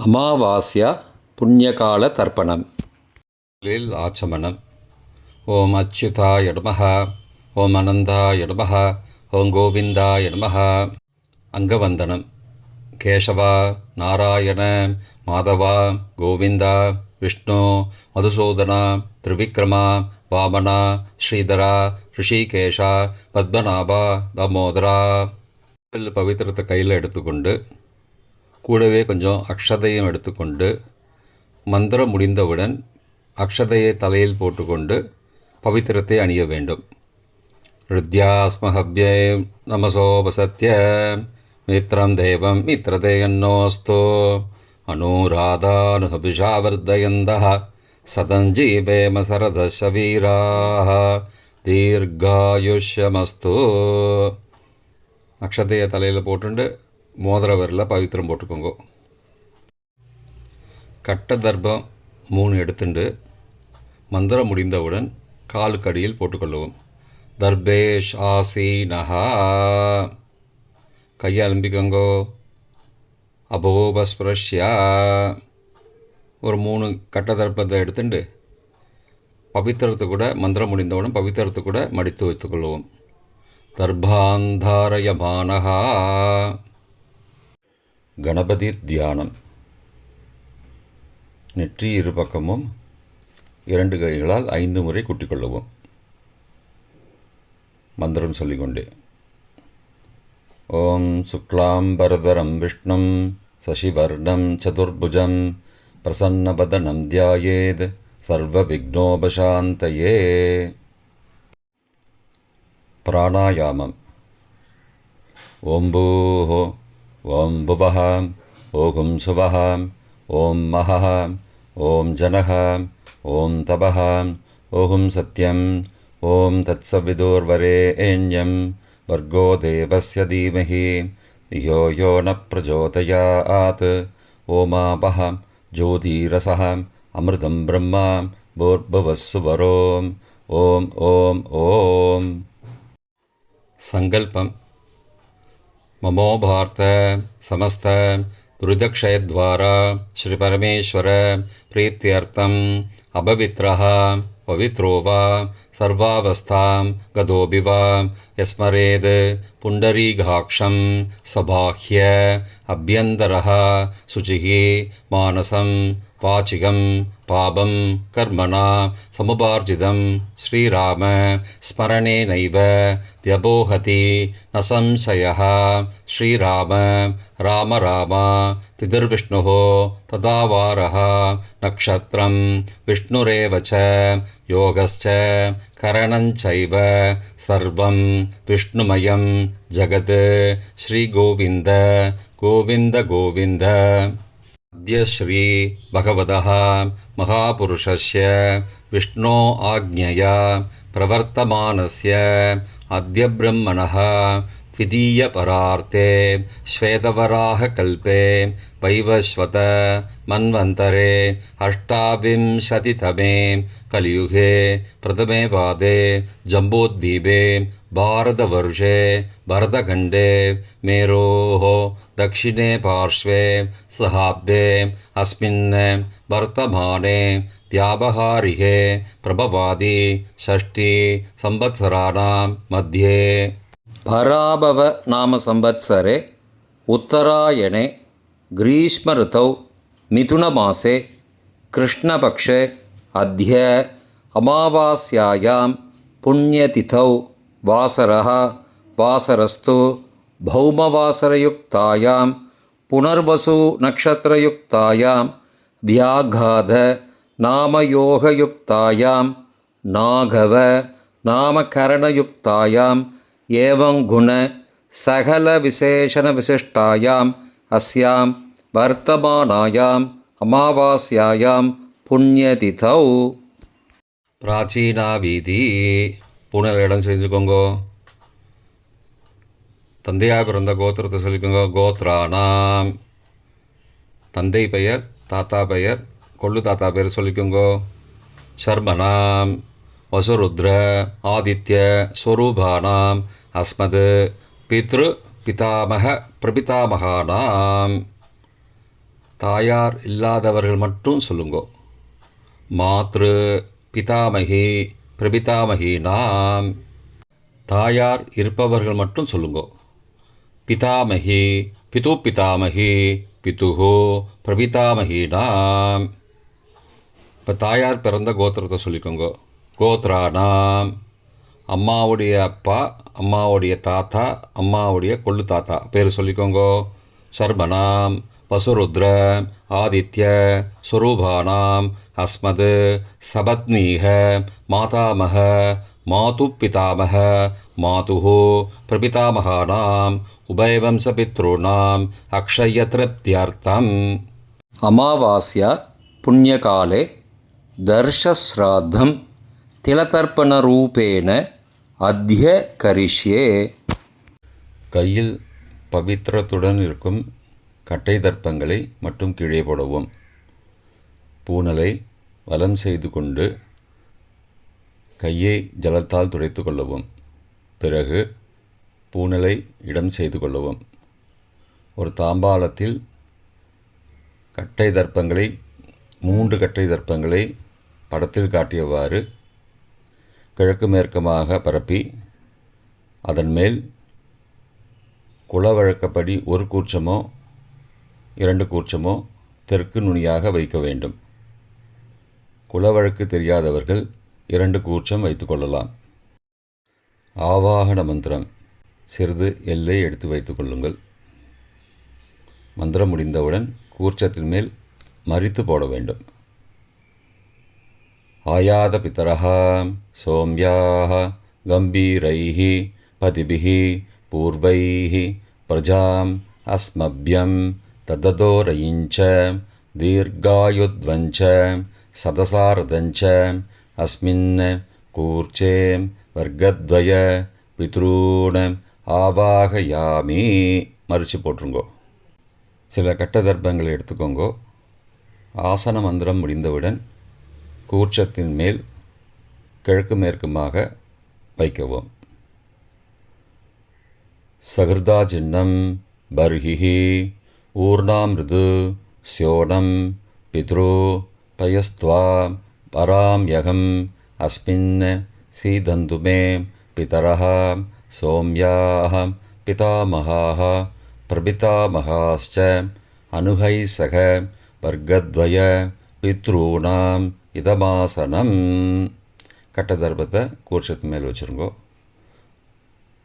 அமாவாஸ்யா புண்ணியகால தர்ப்பணம். ஆச்சமனம். ஓம் அச்சுதாய நமஹ, ஓம் அனந்தாய நமஹ, ஓம் கோவிந்தாய நமஹ. அங்கவந்தனம். கேசவா, நாராயண, மாதவா, கோவிந்தா, விஷ்ணு, மதுசூதனா, திரிவிக்ரமா, வாமனா, ஸ்ரீதரா, ரிஷிகேஷா, பத்மநாபா, தாமோதரா. பவித்திரத்தை கையில் எடுத்துக்கொண்டு கூடவே கொஞ்சம் அக்ஷதையும் எடுத்துக்கொண்டு மந்திரம் முடிந்தவுடன் அக்ஷதையை தலையில் போட்டுக்கொண்டு பவித்திரத்தை அணிய வேண்டும். ருத்யாஸ்மஹவ்யே நமசோபசத்ய மித்ரம் தேவம் மித்ரதேயன்னோஸ்தோ அனுராதானுஹபிஷாவர்தயந்தः சதஞ்சீவேம சரதசவீராः தீர்காயுஷ்யமஸ்து. அக்ஷதையை தலையில் போட்டுண்டு மோதிர விரலில் பவித்திரம் போட்டுக்கோங்க. கட்ட தர்ப்பம் 3 எடுத்துண்டு மந்திரம் முடிந்தவுடன் காலுக்கடியில் போட்டுக்கொள்ளவும். தர்பேஷ் ஆசீனஹா. கையை அலம்பிக்கோங்கோ. அபோபஸ்பிரஷ்யா. ஒரு 3 கட்ட தர்ப்பத்தை எடுத்துட்டு பவித்திரத்தை கூட மந்திரம் முடிந்தவுடன் பவித்திரத்தை கூட மடித்து வைத்துக்கொள்ளவும். தர்பாந்தாரயமானஹா. கணபதி தியானம். நெற்றி இரு பக்கமும் 2 கைகளால் 5 முறை குட்டிக்கொள்ளவும். மந்திரம் சொல்லிக்கொண்டே. ஓம் சுக்லாம்பரதரம் விஷ்ணும் சசிவர்ணம் சதுர்புஜம் பிரசன்னவதனம் தியாயேத் சர்வ விக்னோபசாந்தயே. பிராணாயாமம். ஓம் பூஹோ, ஓம் புவஹ, ஓம் சுவஹ, ஓம் மஹஹ, ஓம் ஜனஹ, ஓம் தபஹ, ஓம் சத்யம், ஓம் தத்சவிதுர்வரேண்யம் வர்கோ தேவஸ்ய தீமஹி தியோ யோ ந பிரச்சோதயாத். ஓமாபஹ ஜோதிரசஹ அமிர்தம் பிரம்மா பூர்புவஸ்ஸுவரோம். ஓம் ஓம் ஓம். சங்கல்பம். மமோபார்த்த சமஸ்த துரிதக்ஷயத்வாரா ஸ்ரீ பரமேஸ்வர பிரீத்தியர்த்தம் அபவித்ரஹ பவித்ரோ வா சர்வாவஸ்தாம் கதோபி வா யஸ்மரேத் புண்டரீகாக்ஷம் சபாஹ்ய அப்யந்தரஹ சுச்சிஹி மானசம் வாச்சிகம் பாபம் கர்மணா சமுபார்ஜிதம் ஸ்ரீராம ஸ்மரணேனைவ வ்யபோஹதி ந சம்சயः. ஸ்ரீராம ராம ராம திதிர்விஷ்ணுः ததாவாரः நக்ஷத்ரம் விஷ்ணுரேவ ச யோகஸ்ச கரணஞ்சைவ சர்வம் விஷ்ணுமயம் ஜகத். ஸ்ரீகோவிந்த கோவிந்த கோவிந்த. அத்ய ஸ்ரீ பகவதः மகாபுருஷஸ்ய விஷ்ணோ ஆக்ஞயா பிரவர்த்தமானஸ்ய அத்ய பிரம்மணः द्वितीयपरार्थे श्वेतवराहकल्पे वैवस्वत मन्वन्तरे अष्टाविंशतितमे कलियुगे प्रथमे पादे जम्बूद्वीपे भारतवर्षे भरतखण्डे मेरोः दक्षिणे पार्श्वे सहाब्दे अस्मिन् वर्तमाने व्यावहारिके प्रभवादि षष्ठी संवत्सराणां मध्ये பராபவ நாம சம்வத்சரே உத்தராயணே கிரீஷ்ம ரிதௌ மிதுனமாசே கிருஷ்ணபக்ஷே அத்ய அமாவாஸ்யாயாம் புண்ணியதிதௌ வாசரः வாசரஸ்து பௌமவாசரயுக்தாயாம் புனர்வசு நக்ஷத்ரயுக்தாயாம் வியாகாத நாமயோகயுக்தாயாம் நாகவ நாமகரணயுக்தாயாம் एवं गुण सकल विशेषण विशिष्टायाम अस्याम वर्तमानायाम अमावास्यायां पुण्यतिथौ. प्राचीना வீதி. பூனல் இடம் செஞ்சுக்கோங்க. தந்தையாக பிறந்த கோத்திரத்தை சொல்லிக்கோங்க. கோத்ரானாம். தந்தை பெயர், தாத்தா பெயர், கொள்ளு தாத்தா பெயர் சொல்லிக்கோங்க. சர்மனாம் வசுருத்ர ஆதித்ய ஸ்வரூபானாம் அஸ்மத் பித்ரு பிதாமக பிரபிதாமகானாம். தாயார் இல்லாதவர்கள் மட்டும் சொல்லுங்கோ. மாத்ரு பிதாமகி பிரபிதாமகி நாம். தாயார் இருப்பவர்கள் மட்டும் சொல்லுங்கோ. பிதாமகி பிது பிதாமகி பிதுஹோ பிரபிதாமகி நாம். இப்போ தாயார் பிறந்த கோத்திரத்தை சொல்லிக்கோங்க. கோத்ரானாம். அம்மாவுடைய அப்பா, அம்மாவுடைய தாத்தா, அம்மாவுடைய கொள்ளு தாத்தா பேர் சொல்லிக்கோங்க. சர்மனாம் வசுருத்ர ஆதித்ய ஸ்வரூபானாம் அஸ்மத் சபத்னீக மாதாமக மாது பிதாமக மாதுஹோ பிரபிதாமகானாம் உபயவம்சபித்ருணாம் அக்ஷயத்ருப்தியர்த்தம். அமாவாஸ்யா புண்ணியகாலே தர்ஷஸ்ராத்தம் திலதர்ப்பணரூபேண அத்ய கரிஷ்யே. கையில் பவித்திரத்துடன் இருக்கும் கட்டை தர்ப்பங்களை மட்டும் கீழே போடவும். பூனலை வலம் செய்து கொண்டு கையை ஜலத்தால் துடைத்து கொள்ளவும். பிறகு பூனலை இடம் செய்து கொள்ளவும். ஒரு தாம்பாளத்தில் கட்டை தர்ப்பங்களை 3 கட்டை தர்ப்பங்களை படத்தில் காட்டியவாறு கிழக்கு மேற்கமாக பரப்பி அதன் மேல் குலவழக்கப்படி 1 கூர்ச்சமோ 2 கூர்ச்சமோ தெற்கு நுனியாக வைக்க வேண்டும். குலவழக்கு தெரியாதவர்கள் 2 கூர்ச்சம் வைத்து கொள்ளலாம். ஆவாகன மந்திரம் சிறிது எல்லை எடுத்து வைத்து கொள்ளுங்கள். மந்திரம் முடிந்தவுடன் கூர்ச்சத்தின் மேல் மரித்து போட வேண்டும். ஆயாத பிதரஹ சோம்யாஹ கம்பீரைஹி பதிபிஹி பூர்வைஹி பிரஜாம் அஸ்மப்யம் தததோரயிஞ்ச தீர்காயுத்வஞ்ச சதசாரதஞ்ச அஸ்மின் கூர்ச்சே வர்க்கத்வய பித்ரூண ஆவாகயாமி. மறித்து போட்டுருங்கோ. சில கட்ட தர்ப்பங்களை எடுத்துக்கோங்கோ. ஆசன மந்திரம் முடிந்தவுடன் கூர்ச்சத்தின் மேல் கிழக்கு மேற்குமாக வைக்கவும். சகிருதா சின்னம் பர்ஹிஹி ஊர்ணாமிருது ஸ்யோனம் பித்ரு பயஸ்த்வா பராம்யகம் அஸ்மின் சீதந்துமே பிதரஹ சோம்யாஹ பிதாமகாஹ பிரபிதாமகாஸ்ச அனுகை சக வர்க்கத்வய பித்ரூணாம் இதமாசனம். கட்ட தர்ப்பத்தை கூர்ச்சத்து மேல் வச்சுருங்கோ.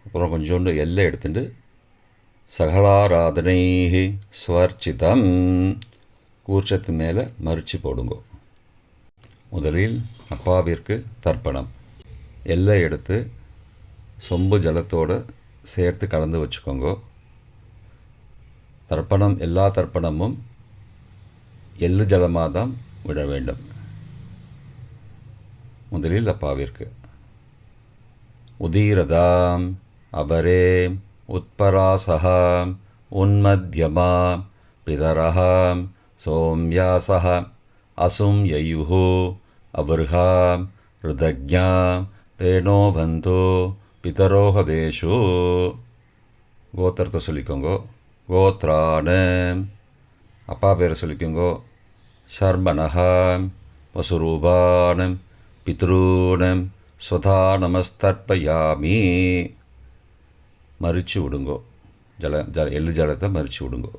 அப்புறம் கொஞ்சோண்டு எல்லை எடுத்துட்டு சகலாராதனை ஸ்வர்ச்சிதம் கூர்ச்சத்து மேலே மறித்து போடுங்கோ. முதலில் அப்பாவிற்கு தர்ப்பணம். எல்லை எடுத்து சொம்பு ஜலத்தோடு சேர்த்து கலந்து வச்சுக்கோங்க. தர்ப்பணம் எல்லா தர்ப்பணமும் எள்ளு ஜலமாக தான் விட வேண்டும். முதலில் அப்பாவிற்கு உதீரதாம் அபரே உத்பராசஹா உன்மத்யமா பிதரஹா சோம்யாசஹ அசும் யயுஹு அபர்ஹா ருதக்ஞா தேனோ பந்தோ பிதரோஹவேஷு. கோத்திரத்தை சொல்லிக்கோங்கோ. கோத்ரான அப்பா பேரை சொல்லிக்கோங்கோ. ஷர்மணஹா வசுரூபானம் பித்ரூனம் ஸ்வதா நமஸ்தர்ப்பயாமி. மறித்து விடுங்கோ. எள்ளு ஜலத்தை மறித்து விடுங்கோ.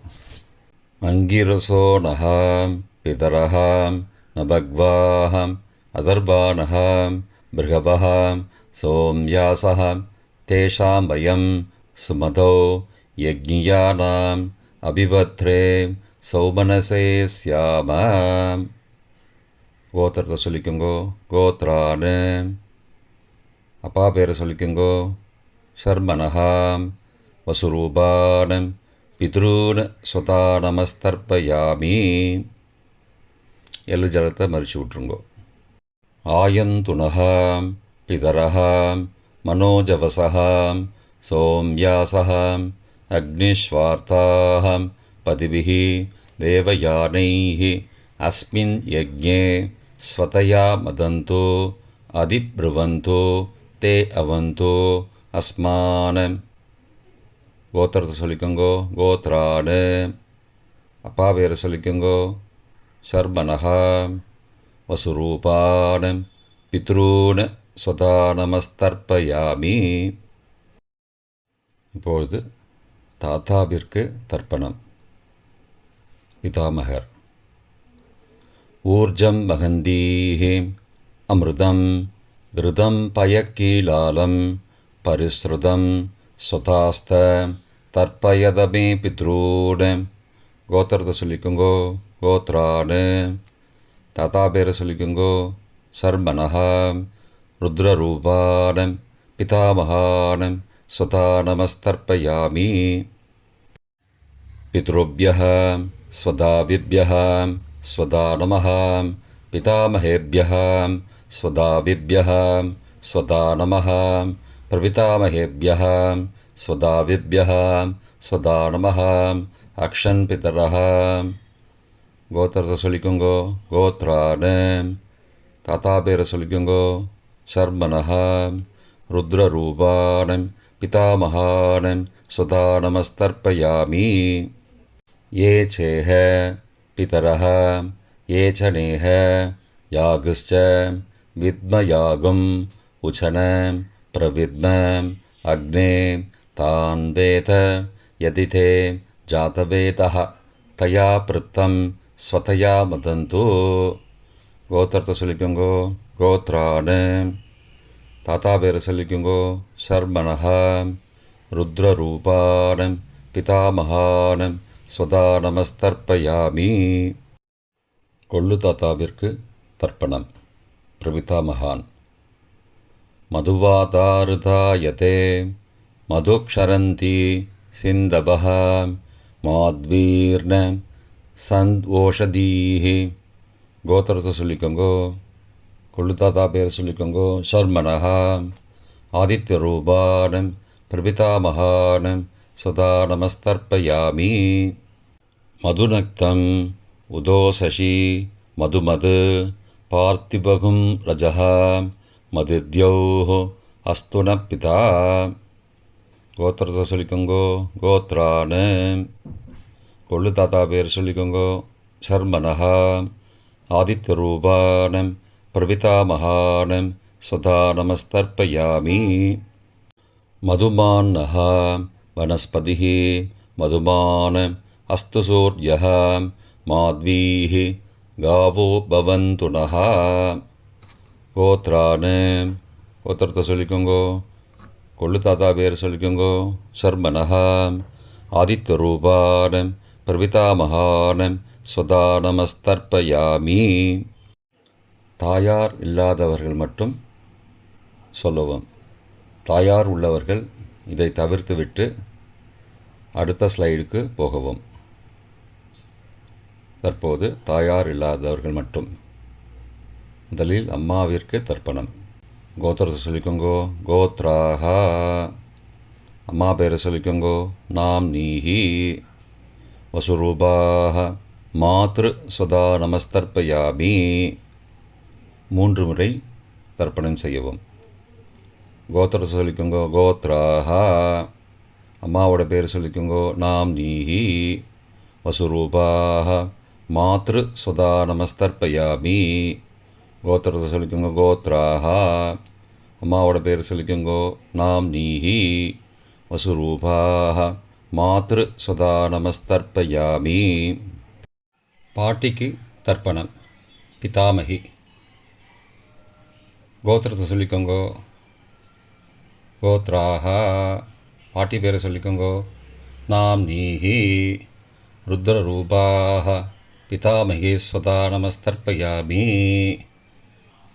அங்கிரசோனஹாம் பிதரஹாம் நபக்வாஹாம் அதர்பானஹாம் பிருகபஹாம் சோம்யாசஹாம் தேஷாம் வயம் சுமதோ யக்ஞியானாம் அபிபத்ரே சௌமனசே ஸ்யாமாம். கோத்திரத்தை சொல்லிக்கோங்கோ. கோத்ரான அப்பா பேரை சொல்லிக்கோங்கோ. ஷர்மணஹாம் வசுரூபானம் பித்ரூன் ஸ்வதா நமஸ்தர்ப்பயாமி. எள்ளு ஜலத்தை மறித்து விட்ருங்கோ. ஆயந்துனஹாம் பிதரஹாம் மனோஜவசஹாம் சோம்யாசஹாம் அக்னிஸ்வார்த்தாஹாம் பதிபிஹி தேவயானைஹி அஸ்மின் யஜ்ஞே ஸ்வதயா மதந்தோ அதிப்ருவந்தோ தே அவந்தோ அஸ்மான. கோத்திரத்தை சொல்லிக்கோங்கோ. கோத்ரான அப்பா பேரை சொல்லிக்கோங்கோ. சர்மனஹா வசுரூபான பித்ரூன ஸ்வதா நமஸ்தர்ப்பயாமி. இப்பொழுது தாத்தாவிற்கு தர்ப்பணம். பிதாமகர். ஊர்ஜம் வகந்தீஹி அமிர்தம் கிருதம் பயக்கீலாலம் பரிஸ்ருதம் ஸ்வதாஸ்த தர்ப்பயதமே பித்ரூன. கோத்திரத்தை சொல்லிக்கோங்கோ. கோத்ரானு. தாத்தா பேரை சொல்லிக்கோங்கோ. சர்மனஹா ருத்ரரூபான பிதாமகான ஸ்வதா நமஸ்தர்ப்பயாமி. பித்ருभ्यः स्वदाविभ्यः स्वदा नमः. पितामहेभ्यः स्वदाविभ्यः स्वदा नमः. प्रपितामहेभ्यः स्वदाविभ्यः स्वदा नमः. अक्षन् पितरः. கோத்திரத்தை சொல்லிக்கோங்கோ. கோத்ரானு. தாத்தா பேரை சொல்லிக்கோங்கோ. சர்மனஹா ருத்ரரூபான பிதாமகான ஸ்வதா நமஸ்தர்ப்பயாமி. ये चेह पितरः ये च नेह यागश्च विद्मयागुम् उचन प्रविद्म अग्ने तान् वेद यदि ते जातवेदः तया पृत्तं स्वतया मदन्तु. கோத்திரத்தை சொல்லிக்கோங்கோ. கோத்ரானு. தாத்தா பேரை சொல்லிக்கோங்கோ. சர்மனஹா ருத்ரரூபான பிதாமகான ஸ்வதா நமஸ்தர்ப்பயாமி. கொள்ளு தாத்தாவிற்கு தர்ப்பணம். பிரபிதாமகான். மதுவாதாருதாயதே மதுக்ஷரந்தி சிந்தவஹ மாத்வீர்ண சந்த்வோஷதீஹி. கோத்திரத்தை சொல்லிக்கோங்கோ. கொள்ளு தாத்தா பேரை சொல்லிக்கோங்கோ. சர்மனஹா ஆதித்யரூபான பிரபிதாமகான ஸ்வதா நமஸ்தர்ப்பயாமி. மதுநக்தம் உதோசசி மதுமது பார்த்திபகும் ரஜः மதித்யோः அஸ்துன பிதா. கோத்திரத்தை சொல்லிக்கோங்கோ. கோத்ரானு. கொள்ளு தாத்தா பேர் சொல்லிக்கோங்கோ. சர்மனஹா ஆதித்யரூபான பிரபிதாமகான ஸ்வதா நமஸ்தர்ப்பயாமி. மதுமான்னः वनस्पतिः मधुमान अस्तु सूर्यः माध्वीः गावो भवन्तु नः. கோத்ரானு. கோத்திரத்தை சொல்லிக்கோங்கோ. கொள்ளு தாத்தா பேர் சொல்லிக்கோங்கோ. சர்மனஹா ஆதித்யரூபான பிரபிதாமகான ஸ்வதா நமஸ்தர்ப்பயாமி. தாயார் இல்லாதவர்கள் மட்டும் சொல்லவும். தாயார் உள்ளவர்கள் இதை தவிர்த்துவிட்டு அடுத்த ஸ்லைடுக்கு போகவும். தற்போது தாயார் இல்லாதவர்கள் மட்டும். முதலில் அம்மாவிற்கு தர்ப்பணம். கோத்திரத்தை சொல்லிக்கோங்கோ. கோத்ராஹா. அம்மா பேரை சொல்லிக்கோங்கோ. நாம் நீஹி வசுரூபாஹ மாத்ரு ஸ்வதா நமஸ்தர்ப்பயாமி. 3 முறை தர்ப்பணம் செய்யவும். கோத்திரத்தை சொல்லிக்கோங்கோ. கோத்ராஹா. அம்மாவோட பேர் சொல்லிக்கோங்கோ. நாம் நீஹி வசுரூபாஹ மாத்ரு ஸ்வதா நமஸ்தர்ப்பயாமி. கோத்திரத்தை சொல்லிக்கோங்கோ. கோத்ராஹா. அம்மாவோட பேர் சொல்லிக்கோங்கோ. நாம் நீஹி வசுரூபாஹ மாத்ரு ஸ்வதா நமஸ்தர்ப்பயாமி. பாட்டிக்கு தர்ப்பணம். பிதாமகி. கோத்திரத்தை சொல்லிக்கோங்கோ. கோத்ராஹா. பாட்டி பேரை சொல்லிக்கோங்கோ. நாம் நீஹி ருத்ரரூபாஹ பிதாமகி ஸ்வதா நமஸ்தர்ப்பயாமி.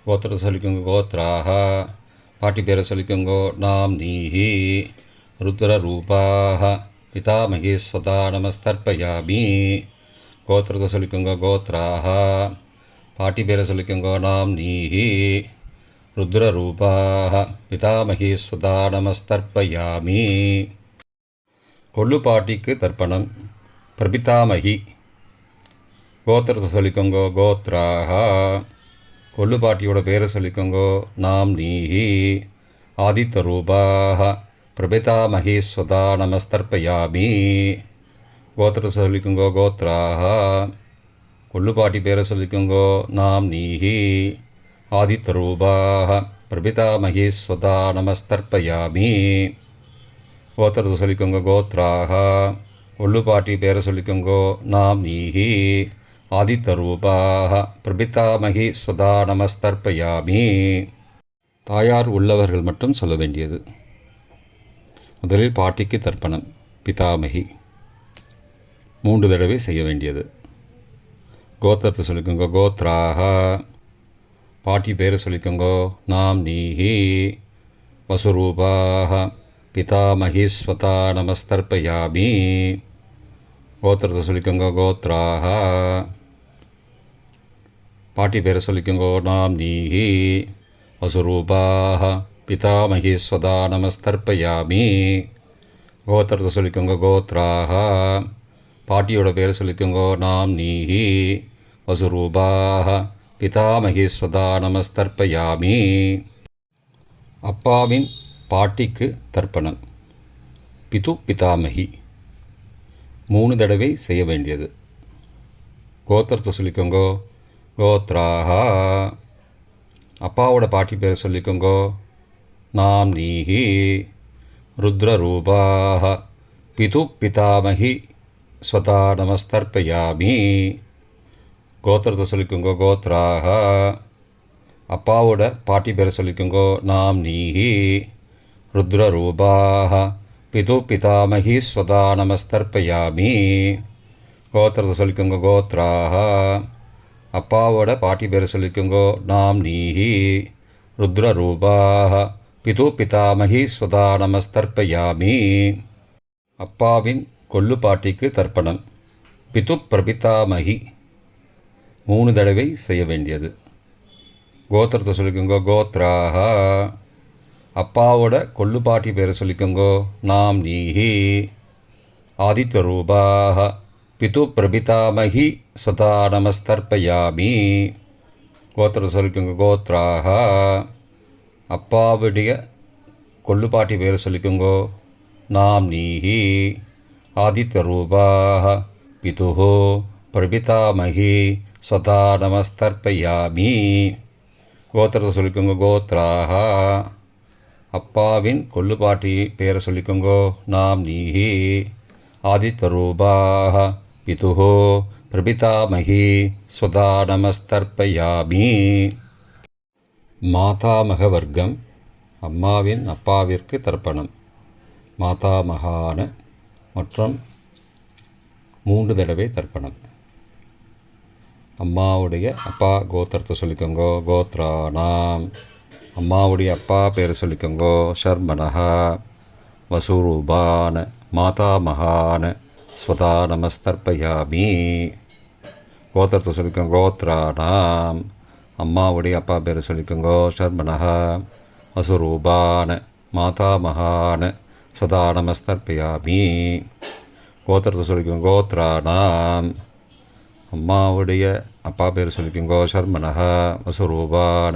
கோத்திரத்தை சொல்லிக்கோங்கோ. கோத்ராஹா. பாட்டி பேரை சொல்லிக்கோங்கோ. நாம் நீஹி ருத்ரரூபாஹ பிதாமகி ஸ்வதா நமஸ்தர்ப்பயாமி. கோத்திரத்தை சொல்லிக்கோங்கோ. கோத்ராஹா. பாட்டி பேரை சொல்லிக்கோங்கோ. நாம் நீஹி ருத்ரரூபாஹ பிதாமகி ஸ்வதா நமஸ்தர்ப்பயாமி. கொள்ளு பாட்டிக்கு தர்ப்பணம். பிரபிதாமகி. கோத்திரத்தை சொல்லிக்கோங்கோ. கோத்ராஹா. கொள்ளு பாட்டியோட பேரை சொல்லிக்கோங்கோ. நாம் நீஹி ஆதித்யரூபாஹ பிரபிதாமகி ஸ்வதா நமஸ்தர்ப்பயாமி. கோத்திரத்தை சொல்லிக்கோங்கோ கோத்ராக. கொள்ளுப்பாட்டி பேரை சொல்லிக்கோங்கோ நாம் நீஹி. ஆதித்தரூபாக பிரபிதாமகி ஸ்வதா நமஸ்தர்ப்பயாமி. கோத்திரத்தை சொல்லிக்கோங்க கோத்ராக. கொள்ளுப்பாட்டி பேரை சொல்லிக்கோங்கோ நாம் நீஹி. ஆதித்தரூபாக பிரபிதாமகி ஸ்வதா நமஸ்தர்ப்பயாமி. தாயார் உள்ளவர்கள் மட்டும் சொல்ல வேண்டியது. முதலில் பாட்டிக்கு தர்ப்பணம். பிதாமகி 3 தடவை செய்ய வேண்டியது. கோத்திரத்தை சொல்லிக்கோங்க கோத்ராக. பாட்டி பேரை சொல்லிக்கோங்கோ நாம் நீஹி. வசுரூபாக பிதாமகி ஸ்வதா நமஸ்தர்ப்பயாமி. கோத்திரத்தை சொல்லிக்கோங்க கோத்ராக. பாட்டி பேரை சொல்லிக்கோங்கோ நாம் நீஹி. வசுரூபாக பிதாமகி ஸ்வதா நமஸ்தர்ப்பயாமி. கோத்திரத்தை சொல்லிக்கோங்க கோத்ராக. பாட்டியோட பேரை சொல்லிக்கோங்கோ நாம் நீஹி. வசுரூபாக பிதாமகி ஸ்வதா நமஸ்தர்ப்பயாமி. அப்பாவின் பாட்டிக்கு தர்ப்பணம். பிது பிதாமகி 3 தடவை செய்ய வேண்டியது. கோத்திரத்தை சொல்லிக்கோங்கோ கோத்ராக. அப்பாவோட பாட்டி பேரை சொல்லிக்கோங்கோ நாம் நீஹி. ருத்ரரூபாக பிது பிதாமகி ஸ்வதா நமஸ்தர்ப்பயாமி. கோத்திரத்தை சொல்லிக்கோங்கோ கோத்ராக. அப்பாவோட பாட்டி பேரை சொல்லிக்கோங்கோ நாம் நீஹி. ருத்ரரூபாக பிது பிதாமகி ஸ்வதா நமஸ்தர்ப்பயாமி. கோத்திரத்தை சொல்லிக்கோங்க கோத்ராக. அப்பாவோட பாட்டி பேரை சொல்லிக்கோங்கோ நாம் நீஹி. ருத்ரரூபாக பிது பிதாமகி ஸ்வதா நமஸ்தர்ப்பயாமி. அப்பாவின் கொள்ளு பாட்டிக்கு தர்ப்பணம். பிது பிரபிதாமகி 3 தடவை செய்ய வேண்டியது. கோத்திரத்தை சொல்லிக்கோங்கோ கோத்ராக. அப்பாவோட கொள்ளுப்பாட்டி பேரை சொல்லிக்கோங்கோ நாம் நீஹி. ஆதித்யரூபாக பிது பிரபிதாமகி ஸ்வதா நமஸ்தர்ப்பயாமி. கோத்திரத்தை சொல்லிக்கோங்க கோத்ராக. அப்பாவுடைய கொள்ளுப்பாட்டி பேரை சொல்லிக்கோங்கோ நாம் நீஹி. ஆதித்யரூபாக பிதுஹோ பிரபிதாமகி ஸ்வதா நமஸ்தர்ப்பயாமி. கோத்திரத்தை சொல்லிக்கோங்க கோத்ராக. அப்பாவின் கொள்ளுப்பாட்டி பேரை சொல்லிக்கோங்கோ நாம் நீஹி. ஆதித்யரூபாக பிதுஹோ பிரபிதாமகி ஸ்வதா நமஸ்தர்ப்பயாமி. மாதாமக வர்க்கம். அம்மாவின் அப்பாவிற்கு தர்ப்பணம். மாதாமகான மற்றும் 3 தடவை தர்ப்பணம். அம்மாவுடைய அப்பா கோத்திரத்தை சொல்லிக்கோங்கோ கோத்ரானாம். அம்மாவுடைய அப்பா பேரை சொல்லிக்கோங்கோ ஷர்மனஹா. வசூரூபான மாதாமகான ஸ்வதா நமஸ்தர்ப்பயாமி. கோத்திரத்தை சொல்லிக்கோங்க கோத்ரானாம். அம்மாவுடைய அப்பா பேரை சொல்லிக்கோங்கோ ஷர்மனஹா. வசூரூபான மாதாமகான ஸ்வதா நமஸ்தர்ப்பயாமி. கோத்திரத்தை சொல்லிக்கோங்க கோத்ரானாம். அம்மாவுடைய அப்பா பேர் சொல்லிக்கோங்கோ ஷர்மனஹ. வசுரூபான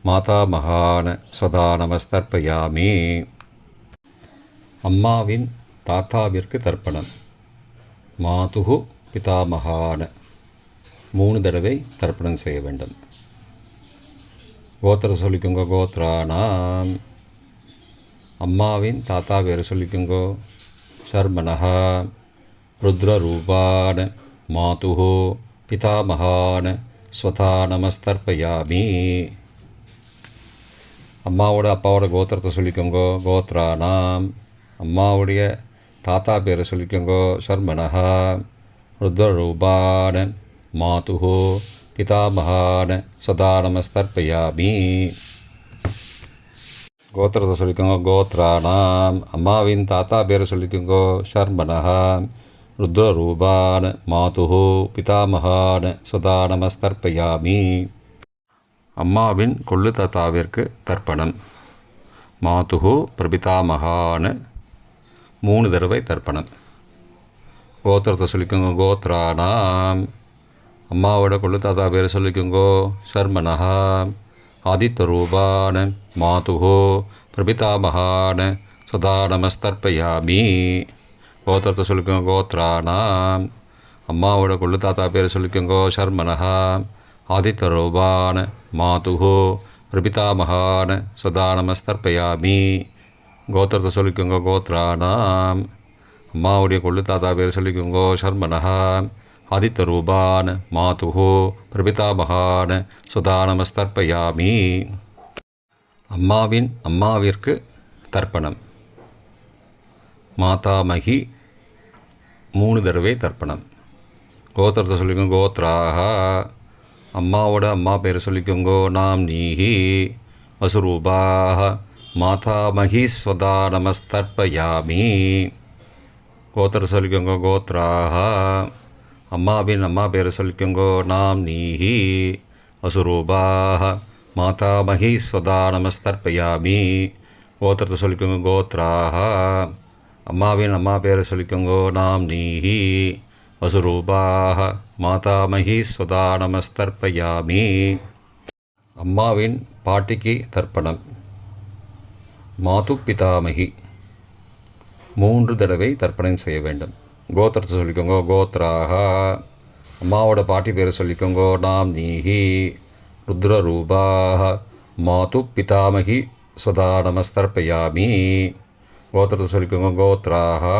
மாதாமகான ஸ்வதா நமஸ்தர்ப்பயாமி. அம்மாவின் தாத்தாவிற்கு தர்ப்பணம். மாதுகு பிதாமகான 3 தடவை தர்ப்பணம் செய்ய வேண்டும். கோத்திர சொல்லிக்கோங்கோ கோத்ரானாம். அம்மாவின் தாத்தா பேர் சொல்லிக்கோங்கோ ஷர்மனஹ. ருத்ரரூபான மாதுஹோ பிதாமகான ஸ்வதா நமஸ்தர்ப்பயாமி. அம்மாவோட அப்பாவோட கோத்திரத்தை சொல்லிக்கோங்கோ கோத்ரானாம். அம்மாவுடைய தாத்தா பேரை சொல்லிக்கோங்கோ ஷர்மனஹ. ருத்ரரூபான மாதுஹோ பிதாமகான ஸ்வதா நமஸ்தர்ப்பயாமி. கோத்திரத்தை சொல்லிக்கோங்க கோத்ரானாம். அம்மாவின் தாத்தா பேரை சொல்லிக்கோங்கோ ஷர்மனஹ. ருத்ரரூபான மாதுஹோ பிதாமகான ஸ்வதா நமஸ்தர்ப்பயாமி. அம்மாவின் கொள்ளு தாத்தாவிற்கு தர்ப்பணம். மாதுஹோ பிரபிதாமகான 3 தடவை தர்ப்பணம். கோத்திரத்தை சொல்லிக்கோங்க கோத்ரானாம். அம்மாவோட கொள்ளு தாத்தா பேரை சொல்லிக்கோங்கோ ஷர்மனஹ. ஆதித்யரூபான மாதுஹோ பிரபிதாமகான ஸ்வதா நமஸ்தர்ப்பயாமி. கோத்திரத்தை சொல்லிக்கோங்க கோத்ராணாம். அம்மாவோட கொள்ளு தாத்தா பேர் சொல்லிக்கோங்க சர்மனஹா. ஆதித்தரூபான மாதுஹோ பிரபிதாமகான சதா நமஸ்தர்ப்பயாமி. கோத்திரத்தை சொல்லிக்கோங்க கோத்ராணாம். அம்மாவுடைய கொள்ளு தாத்தா பேர் சொல்லிக்கோங்க சர்மனஹா. ஆதித்தரூபான மாதுஹோ பிரபிதாமகான சுதா நமஸ்தர்ப்பயாமி. அம்மாவிற்கு தர்ப்பணம். மாதாமகி 3 தடவை தர்ப்பணம். கோத்திரத்தை சொல்லிக்கோங்க கோத்ராஹா. அம்மாவோட அம்மா பேர் சொல்லிக்கோங்க நாம் நீஹி வசுரூபாக மாதாமகி ஸ்வதா நமஸ்தர்ப்பயாமி. கோத்திரத்தை சொல்லிக்கோங்க கோத்ராஹா. அம்மாவின் அம்மா பேர் சொல்லிக்கோங்க நாம் நீஹி வசுரூபாக மாதாமகி ஸ்வதா நமஸ்தர்ப்பயாமி. கோத்திரத்தை சொல்லிக்கோங்க கோத்ராஹா. அம்மாவின் அம்மா பேரை சொல்லிக்கோங்க நாம் நீஹி வசுரூபாக மாதாமகி ஸ்வதா நமஸ்தர்ப்பயாமி. அம்மாவின் பாட்டிக்கு தர்ப்பணம். மாது பிதாமகி 3 தடவை தர்ப்பணம் செய்ய வேண்டும். கோத்திரத்தை சொல்லிக்கோங்க கோத்ராஹா. அம்மாவோட பாட்டி பேரை சொல்லிக்கோங்க நாம் நீஹி ருத்ரரூபாக மாது பிதாமகி ஸ்வதா நமஸ்தர்ப்பயாமி. கோத்திரத்தை சொல்லிக்கோங்க கோத்ராஹா.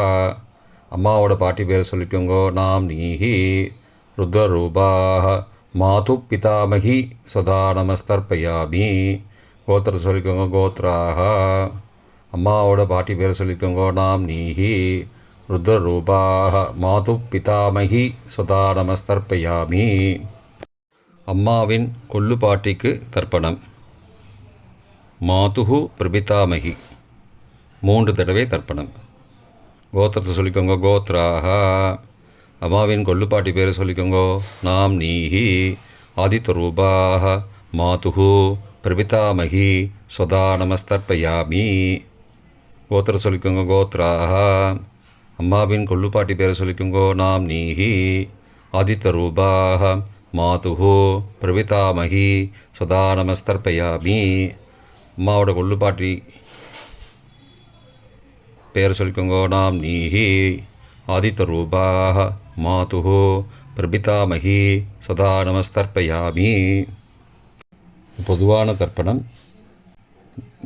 அம்மாவோட பாட்டி பேரை சொல்லிக்கோங்க நாம் நீஹி ருத்ரரூபாக மாது பிதாமகி ஸ்வதா நமஸ்தர்ப்பயாமி. கோத்திரத்தை சொல்லிக்கோங்க கோத்ராஹா. அம்மாவோட பாட்டி பேரை சொல்லிக்கோங்க நாம் நீஹி ருத்ரரூபாக மாது பிதாமகி ஸ்வதா நமஸ்தர்ப்பயாமி. அம்மாவின் கொள்ளு பாட்டிக்கு தர்ப்பணம். மாதுஹு பிரபிதாமகி 3 தடவை தர்ப்பணம். கோத்திரத்தை சொல்லிக்கோங்க கோத்ராஹா. அம்மாவின் கொள்ளுப்பாட்டி பேரை சொல்லிக்கோங்க நாம் நீஹி ஆதித்தரூபாக மாதுஹு பிரபிதாமகி ஸ்வதா நமஸ்தர்ப்பயாமி. கோத்திரத்தை சொல்லிக்கோங்க கோத்ராஹா. அம்மாவின் கொள்ளுப்பாட்டி பேரை சொல்லிக்கோங்க நாம் நீஹி ஆதித்தரூபாக மாதுஹு பிரபிதாமகி ஸ்வதா நமஸ்தர்ப்பயாமி. அம்மாவோட கொள்ளுப்பாட்டி பேர் சொல்லிக்கோங்க நாம் நீஹி ஆதித்தரூபாக மாதுஹு பிரபிதாமகி சதா நமஸ்தர்ப்பயாமி. பொதுவான தர்ப்பணம்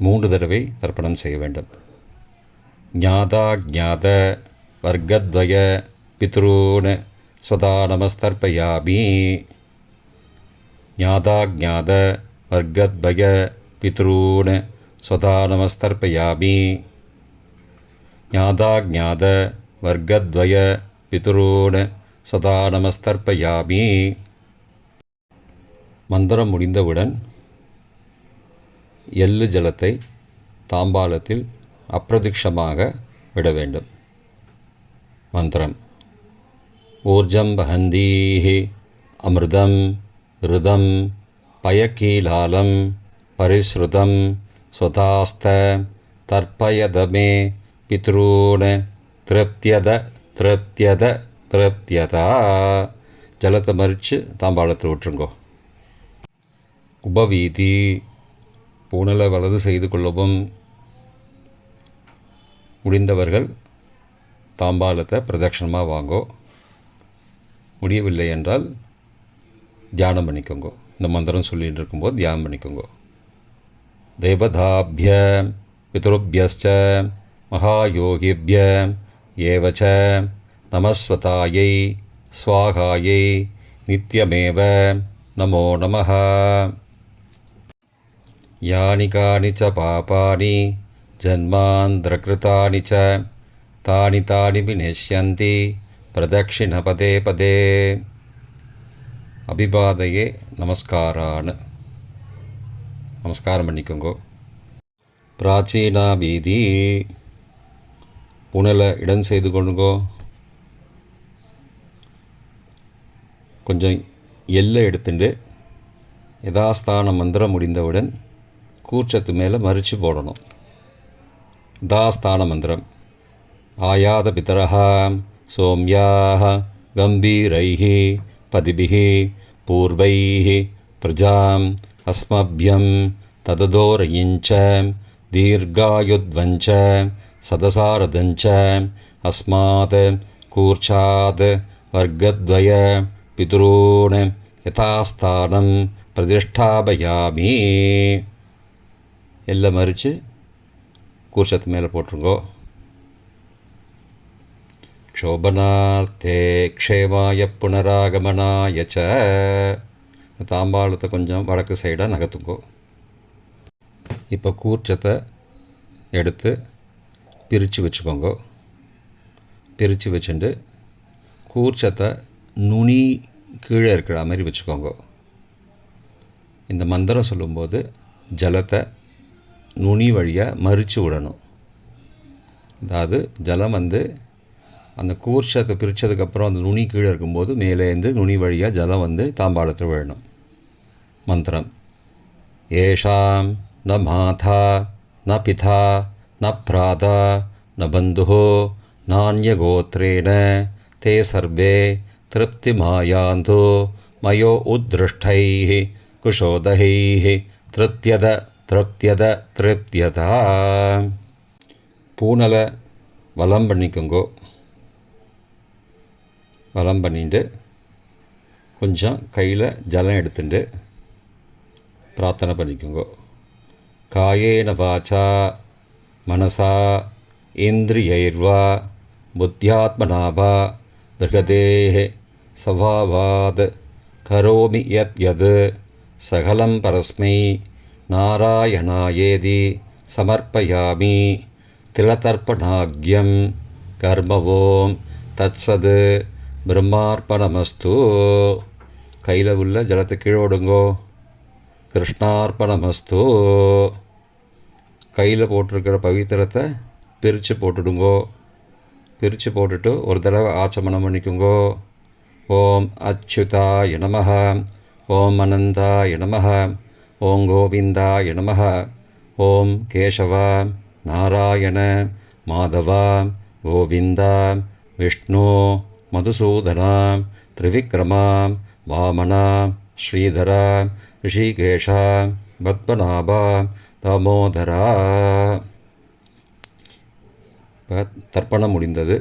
3 தடவை தர்ப்பணம் செய்ய வேண்டும். ஞாதா ஞாத வர்க்கத்வய பித்ரூன் சதா நமஸ்தர்ப்பயாமி. ஞாதா ஞாத வர்க்கத்வய பித்ரூன் சதா நமஸ்தர்ப்பயாமி. ஞாதா ஞாத வர்க்கத்வய பித்ரூன் சதா நமஸ்தர்ப்பயாமி. மந்திரம் முடிந்தவுடன் எள்ளு ஜலத்தை தாம்பாலத்தில் அப்பிரதிக்ஷமாக விட வேண்டும். மந்திரம். ஊர்ஜம் வஹந்தீஹி அமிர்தம் ருதம் பயக்கீலாலம் பரிஸ்ருதம் ஸ்வதாஸ்த தர்ப்பயதமே பித்ரூன் திருப்தியத திருப்தியத திருப்தியதா. ஜலத்தை மறித்து தாம்பாளத்தில் விட்டுருங்கோ. உபவீதி. பூனலை வலது செய்து கொள்ளவும். முடிந்தவர்கள் தாம்பாளத்தை பிரதட்சணமாக வாங்கோ. முடியவில்லை என்றால் தியானம் பண்ணிக்கோங்க. இந்த மந்திரம் சொல்லிகிட்டு இருக்கும்போது தியானம் பண்ணிக்கோங்க. தேவதாபிய பித்ருபியஸ்ச மகாயோகிபிய ஏவச்ச நமஸ்வதாயை ஸ்வாகாயை நித்யமேவ நமோ நமः. யானி கானி ச பாபானி ஜன்மாந்திரகிருதானி ச தானி தானி விநஷ்யந்தி பிரதக்ஷிண பதே பதே. அபிபாதையே நமஸ்காரான். நமஸ்காரம் பண்ணிக்கோங்க. பிராச்சீனா வீதி. புனலை இடம் செய்து கொள்ளுங்கோ. கொஞ்சம் எல்லை எடுத்துட்டு யதாஸ்தான மந்திரம் முடிந்தவுடன் கூர்ச்சத்து மேலே மறித்து போடணும். யதாஸ்தான மந்திரம். ஆயாத பிதரஹா சோம்யாக கம்பீரைஹி பதிபிஹி பூர்வைஹி பிரஜாம் அஸ்மபியம் தததோரயிஞ்ச தீர்காயுத்வஞ்ச சதசாரதஞ்ச அஸ்மாத் கூர்ச்சாத் வர்க்கத்வய பிதுரோன் யதாஸ்தானம் பிரதிஷ்டாபயாமி. எல்லாம் மறித்து கூர்ச்சத்து மேலே போட்டுருங்கோ. க்ஷோபனார்த்தே க்ஷேமாய புனராகமனாய ச. தாம்பாளத்தை கொஞ்சம் வடக்கு சைடாக நகர்த்துங்கோ. இப்போ கூர்ச்சத்தை எடுத்து பிரித்து வச்சுக்கோங்க. பிரித்து வச்சுட்டு கூர்ச்சத்தை நுனி கீழே இருக்கிற மாதிரி வச்சுக்கோங்க. இந்த மந்திரம் சொல்லும்போது ஜலத்தை நுனி வழியாக மறித்து விடணும். அதாவது ஜலம் அந்த கூர்ச்சத்தை பிரித்ததுக்கப்புறம் அந்த நுனி கீழே இருக்கும்போது மேலேருந்து நுனி வழியாக ஜலம் தாம்பாளத்தில் விழணும். மந்திரம்: ஏஷாம் ந மாதா ந பிதா ந பிராதா ந பந்துஹோ நான்யகோத்ரேண தே சர்வே திருப்திமாயாந்தோ மயோ உத்ருஷ்டைः குஷோதகைः திருப்தியத திருப்தியத திருப்தியதா. பூனலை வலம் பண்ணிக்கோங்கோ. வலம் பண்ணிட்டு கொஞ்சம் கையில் ஜலம் எடுத்துட்டு பிரார்த்தனை பண்ணிக்கோங்கோ. காயேன வாச்சா மனசா இந்திரியைர்வா புத்தியாத்மனாவா பிருகதேஹ சவாவாத் கரோமி யத் யத் சகலம் பரஸ்மை நாராயணாயேதி சமர்ப்பயாமி. திலதர்ப்பணாக்யம் கர்மவோம் தத்சத் பிரம்மார்ப்பணமஸ்து. கையில் உள்ள ஜலத்தை கீழே விடுங்கோ. கிருஷ்ணார்ப்பணமஸ்து. கையில் போட்டிருக்கிற பவித்திரத்தை பிரித்து போட்டுடுங்கோ. பிரித்து போட்டுட்டு ஒரு தடவை ஆச்சமனம் பண்ணிக்கோங்கோ. ஓம் அச்சுதாய நமஹ, ஓம் அனந்தாய நமஹ, ஓம் கோவிந்தாய நமஹ, ஓம் கேசவ நாராயண மாதவ கோவிந்தா விஷ்ணு மதுசூதனா திரிவிக்ரமா வாமனா ஸ்ரீதரா ரிஷிகேஷா பத்மநாபா தாமோதரா. இப்போ தர்ப்பணம் முடிந்தது.